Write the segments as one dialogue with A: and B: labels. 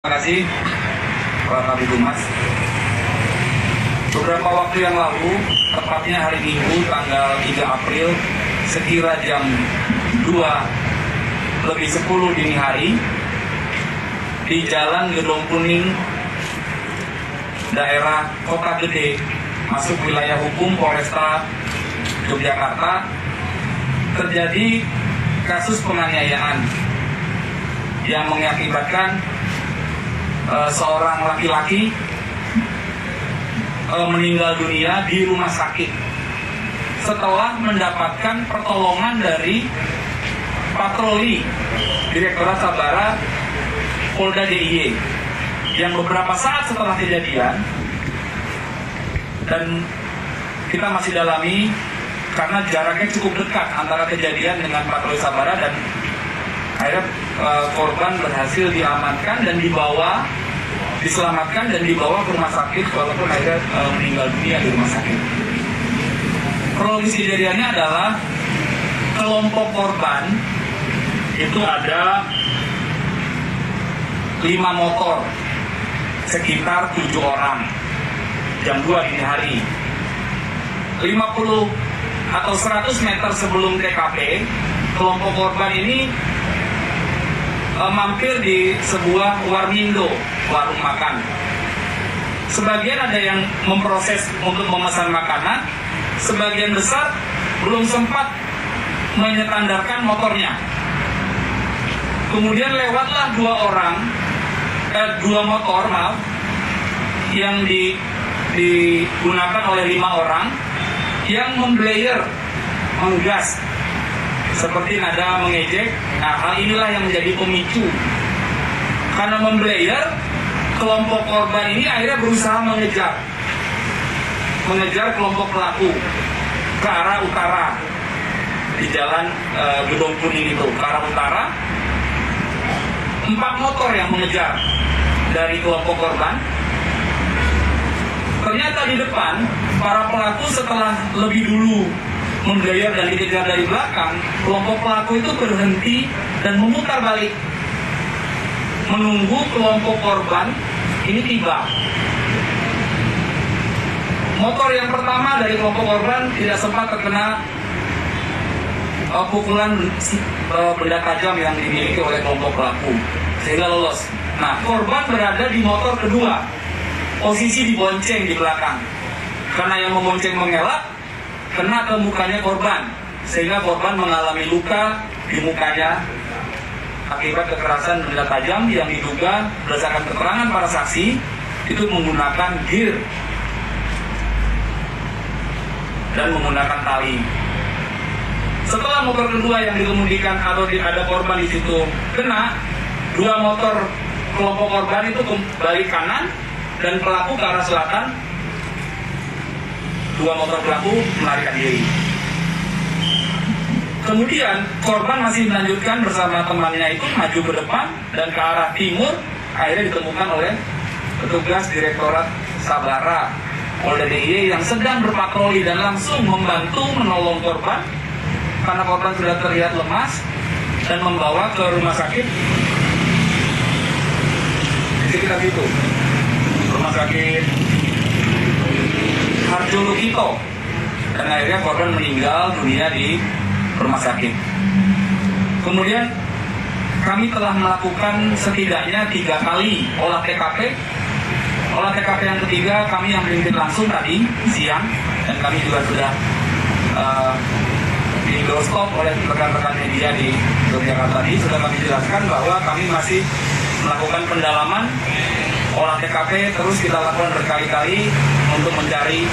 A: Terima kasih Pak Kabid Humas. Beberapa waktu yang lalu, tepatnya hari Minggu tanggal 3 April, sekira jam 2:10 dini hari, di Jalan Gedong Kuning, daerah Kota Gede, masuk wilayah hukum Polresta Yogyakarta, terjadi kasus penganiayaan yang mengakibatkan seorang laki-laki meninggal dunia di rumah sakit setelah mendapatkan pertolongan dari patroli Direktorat Sabara Polda DIY yang beberapa saat setelah kejadian, dan kita masih dalami karena jaraknya cukup dekat antara kejadian dengan patroli Sabara, dan akhirnya korban berhasil diamankan dan diselamatkan dan dibawa ke rumah sakit, walaupun akhirnya meninggal dunia di rumah sakit. Kronologis kejadiannya adalah kelompok korban itu ada 5 motor, sekitar 7 orang, jam 2 dini hari. 50 atau 100 meter sebelum TKP, kelompok korban ini mampir di sebuah warmindo, warung makan. Sebagian ada yang memproses untuk memesan makanan, sebagian besar belum sempat menyetandarkan motornya. Kemudian lewatlah 2 motor yang digunakan oleh 5 orang yang memblayer, menggas seperti nada mengejek. Nah, hal inilah yang menjadi pemicu. Karena memblayer, kelompok korban ini akhirnya berusaha mengejar kelompok pelaku ke arah utara di jalan Gedong Kuning itu, ke arah utara. 4 motor yang mengejar dari kelompok korban. Ternyata di depan, para pelaku setelah lebih dulu memblayer dan dikejar dari belakang, kelompok pelaku itu berhenti dan memutar balik menunggu kelompok korban ini tiba. Motor yang pertama dari kelompok korban tidak sempat terkena pukulan benda tajam yang dimiliki oleh kelompok pelaku, sehingga lolos. Nah, korban berada di motor kedua, posisi dibonceng di belakang. Karena yang membonceng mengelak, kena ke mukanya korban, sehingga korban mengalami luka di mukanya akibat kekerasan benda tajam yang diduga berdasarkan keterangan para saksi itu menggunakan gear dan menggunakan tali. Setelah motor kedua yang dikemudikan atau ada korban di situ kena, 2 motor kelompok korban itu kembali kanan dan pelaku ke arah selatan. 2 motor pelaku melarikan diri. Kemudian korban masih melanjutkan bersama temannya itu maju ke depan dan ke arah timur, akhirnya ditemukan oleh petugas Direktorat Sabara Polda DIY yang sedang berpatroli dan langsung membantu menolong korban karena korban sudah terlihat lemas dan membawa ke rumah sakit di sekitar itu, rumah sakit Harjo Lukito, dan akhirnya korban meninggal dunia di rumah sakit. Kemudian kami telah melakukan setidaknya 3 kali olah TKP. Olah TKP yang ketiga kami yang memimpin langsung tadi siang, dan kami juga sudah di doorstop oleh rekan-rekan media di Yogyakarta tadi. Sudah kami jelaskan bahwa kami masih melakukan pendalaman olah TKP, terus kita lakukan berkali-kali untuk mencari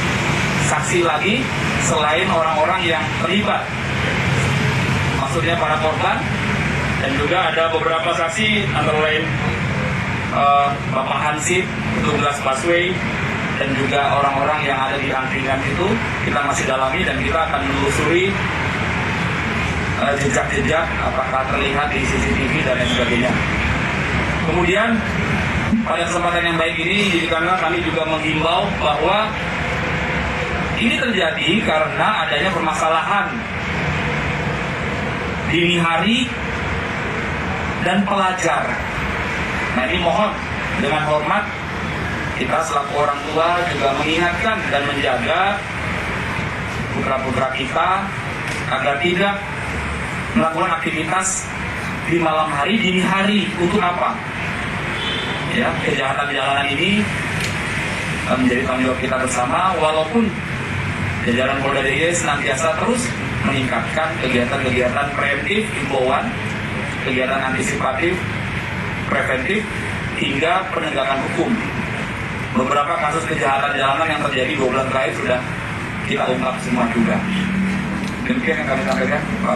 A: saksi lagi selain orang-orang yang terlibat, maksudnya para korban, dan juga ada beberapa saksi antara lain Bapak Hansip, petugas busway, dan juga orang-orang yang ada di angkringan itu kita masih dalami dan kita akan menelusuri jejak-jejak apakah terlihat di CCTV dan lain sebagainya. Kemudian pada kesempatan yang baik ini, jadi karena kami juga menghimbau bahwa ini terjadi karena adanya permasalahan dini hari dan pelajar. Nah, ini mohon Dengan hormat, kita selaku orang tua juga mengingatkan dan menjaga putra-putra kita agar tidak melakukan aktivitas di malam hari, dini hari. Untuk apa? Ya, kejahatan jalanan ini menjadi tanggung jawab kita bersama, walaupun jajaran Polda DIY senantiasa terus meningkatkan kegiatan-kegiatan preventif, himbauan, kegiatan antisipatif, preventif, hingga penegakan hukum. Beberapa kasus kejahatan jalanan yang terjadi 2 bulan terakhir sudah kita ungkap semua juga. Demikian yang kami sampaikan.